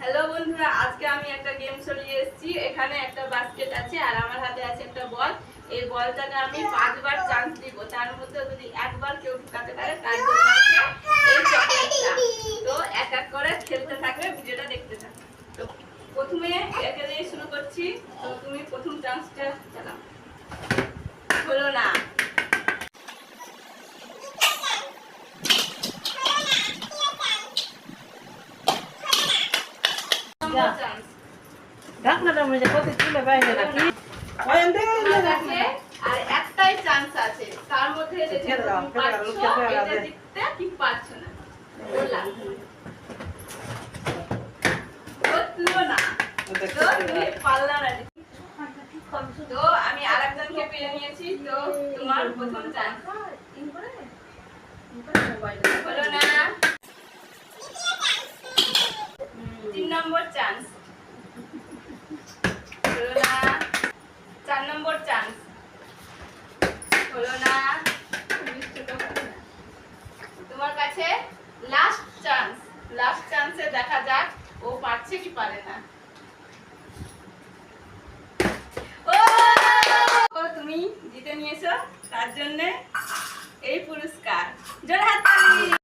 Hello বন্ধুরা, আজকে আমি একটা গেম চলিয়ে এসেছি। এখানে একটা বাস্কেট আছে আর আমার হাতে আছে একটা বল। এই বলটাকে আমি 5বার চান্স দিব, তার মধ্যে যদি একবার কেউ ঢুকাতে পারে তার জন্য আছে এই চকলেটটা। তো এক এক করে খেলতে থাকবে, ভিডিওটা দেখতে থাকবে। তো প্রথমে একে দিয়ে শুরু করছি। তো তুমি প্রথম চান্সটা চালাও। হলো না। চান্স ঢাকনাটার মধ্যে কত তুলে বাইরে রাখি আর একটাই চান্স আছে, তার মধ্যে এটা জিততে কি পারছো না। বললাম হলো না, তো তুমি পারলা না। তো আমি আরেকজনকে পেয়ে নিয়েছি। তো তোমার প্রথম চান্স। হলো না। 3 নম্বর চান্স। হলো না। 4 নম্বর চান্স। হলো না। তোমার কাছে লাস্ট চান্স। লাস্ট চান্সে দেখা যাক ও পারছে কি পারে না। ও তুমি জিতে নিয়েছো, তার জন্য এই পুরস্কার। জোরে হাততালি।